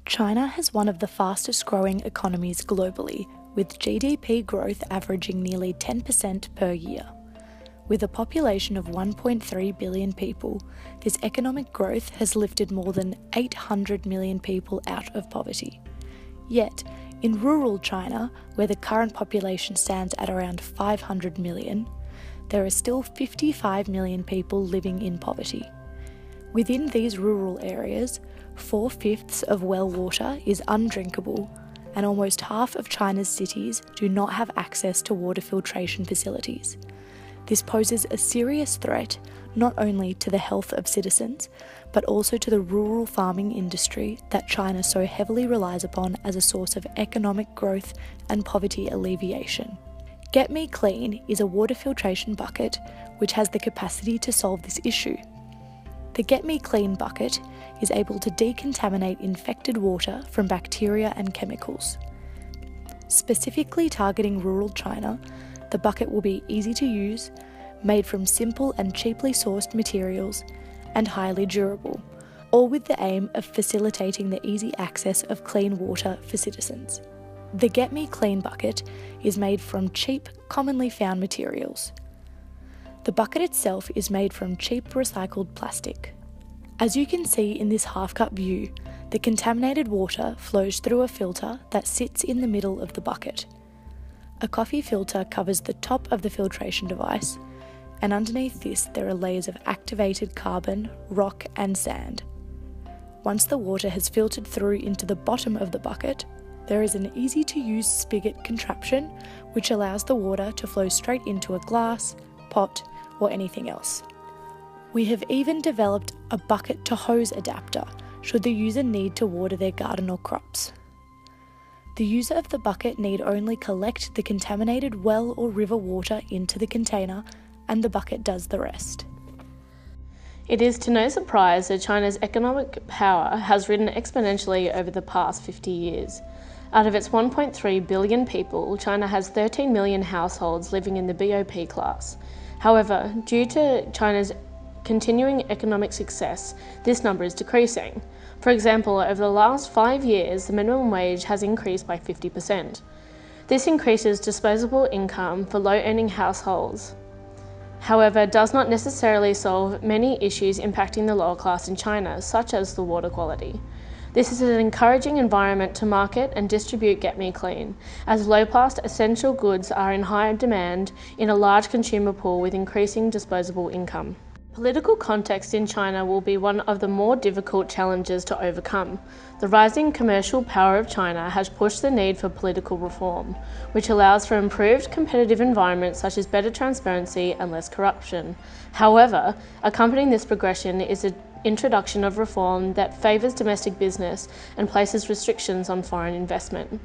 China has one of the fastest growing economies globally, with GDP growth averaging nearly 10% per year. With a population of 1.3 billion people, this economic growth has lifted more than 800 million people out of poverty. Yet, in rural China, where the current population stands at around 500 million, there are still 55 million people living in poverty. Within these rural areas, 4/5 of well water is undrinkable, and almost half of China's cities do not have access to water filtration facilities. This poses a serious threat not only to the health of citizens, but also to the rural farming industry that China so heavily relies upon as a source of economic growth and poverty alleviation. Get Me Clean is a water filtration bucket which has the capacity to solve this issue. The Get Me Clean bucket is able to decontaminate infected water from bacteria and chemicals. Specifically targeting rural China, the bucket will be easy to use, made from simple and cheaply sourced materials, and highly durable, all with the aim of facilitating the easy access of clean water for citizens. The Get Me Clean bucket is made from cheap, commonly found materials. The bucket itself is made from cheap recycled plastic. As you can see in this half-cut view, the contaminated water flows through a filter that sits in the middle of the bucket. A coffee filter covers the top of the filtration device, and underneath this there are layers of activated carbon, rock and sand. Once the water has filtered through into the bottom of the bucket, there is an easy-to-use spigot contraption which allows the water to flow straight into a glass, pot, or anything else. We have even developed a bucket to hose adapter should the user need to water their garden or crops. The user of the bucket need only collect the contaminated well or river water into the container, and the bucket does the rest. It is to no surprise that China's economic power has risen exponentially over the past 50 years. Out of its 1.3 billion people, China has 13 million households living in the BOP class. However, due to China's continuing economic success, this number is decreasing. For example, over the last 5 years, the minimum wage has increased by 50%. This increases disposable income for low-earning households. However, it does not necessarily solve many issues impacting the lower class in China, such as the water quality. This is an encouraging environment to market and distribute Get Me Clean, as low-cost essential goods are in high demand in a large consumer pool with increasing disposable income. Political context in China will be one of the more difficult challenges to overcome. The rising commercial power of China has pushed the need for political reform, which allows for improved competitive environments such as better transparency and less corruption. However, accompanying this progression is the introduction of reform that favours domestic business and places restrictions on foreign investment.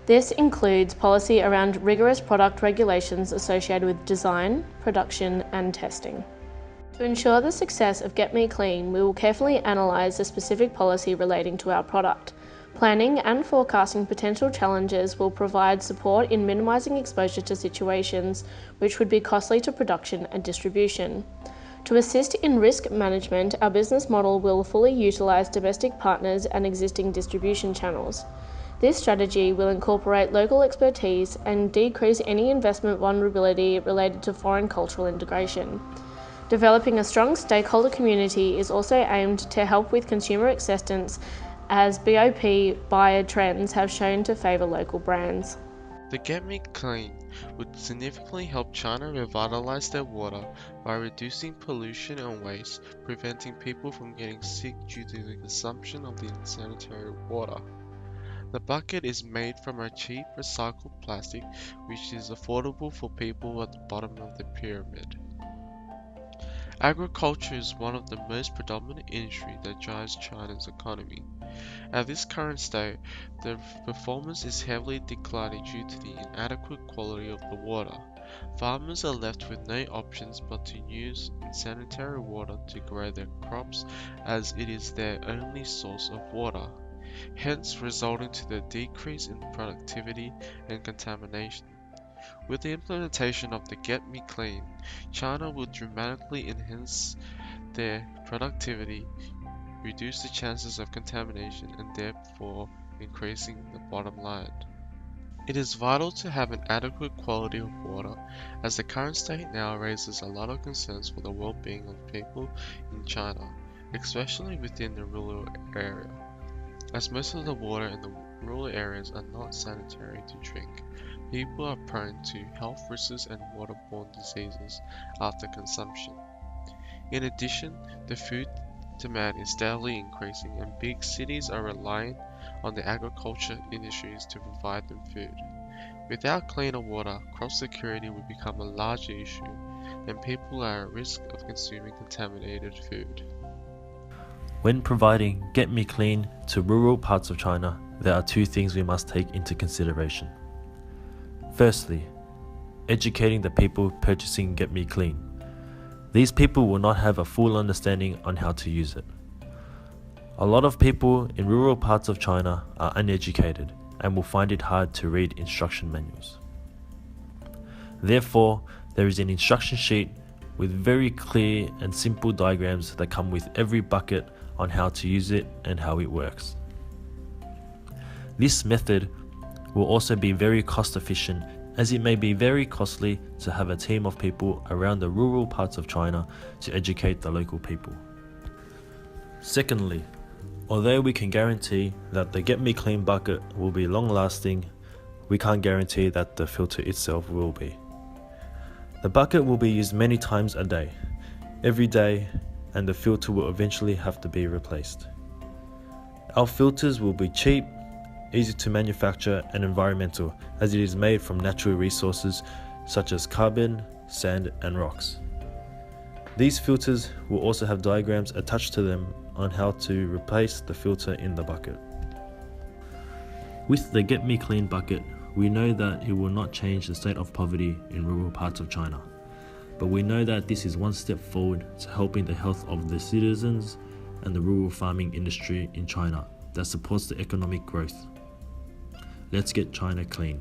This includes policy around rigorous product regulations associated with design, production and testing. To ensure the success of Get Me Clean, we will carefully analyse the specific policy relating to our product. Planning and forecasting potential challenges will provide support in minimising exposure to situations which would be costly to production and distribution. To assist in risk management, our business model will fully utilise domestic partners and existing distribution channels. This strategy will incorporate local expertise and decrease any investment vulnerability related to foreign cultural integration. Developing a strong stakeholder community is also aimed to help with consumer acceptance, as BOP buyer trends have shown to favour local brands. The Get Me Clean would significantly help China revitalize their water by reducing pollution and waste, preventing people from getting sick due to the consumption of the unsanitary water. The bucket is made from a cheap recycled plastic which is affordable for people at the bottom of the pyramid. Agriculture is one of the most predominant industries that drives China's economy. At this current state, the performance is heavily declining due to the inadequate quality of the water. Farmers are left with no options but to use unsanitary water to grow their crops, as it is their only source of water, hence resulting to the decrease in productivity and contamination. With the implementation of the Get Me Clean, China will dramatically enhance their productivity, reduce the chances of contamination and therefore increasing the bottom line. It is vital to have an adequate quality of water, as the current state now raises a lot of concerns for the well-being of people in China, especially within the rural area, as most of the water in the rural areas are not sanitary to drink. People are prone to health risks and waterborne diseases after consumption. In addition, the food demand is steadily increasing and big cities are relying on the agriculture industries to provide them food. Without cleaner water, crop security will become a larger issue, and people are at risk of consuming contaminated food. When providing Get Me Clean to rural parts of China, there are two things we must take into consideration. Firstly, educating the people purchasing Get Me Clean. These people will not have a full understanding on how to use it. A lot of people in rural parts of China are uneducated and will find it hard to read instruction manuals. Therefore, there is an instruction sheet with very clear and simple diagrams that come with every bucket on how to use it and how it works. This method will also be very cost efficient, as it may be very costly to have a team of people around the rural parts of China to educate the local people. Secondly, although we can guarantee that the Get Me Clean bucket will be long lasting, we can't guarantee that the filter itself will be. The bucket will be used many times a day, every day, and the filter will eventually have to be replaced. Our filters will be cheap, easy to manufacture and environmental, as it is made from natural resources such as carbon, sand and rocks. These filters will also have diagrams attached to them on how to replace the filter in the bucket. With the Get Me Clean bucket, we know that it will not change the state of poverty in rural parts of China, but we know that this is one step forward to helping the health of the citizens and the rural farming industry in China that supports the economic growth. Let's get China clean.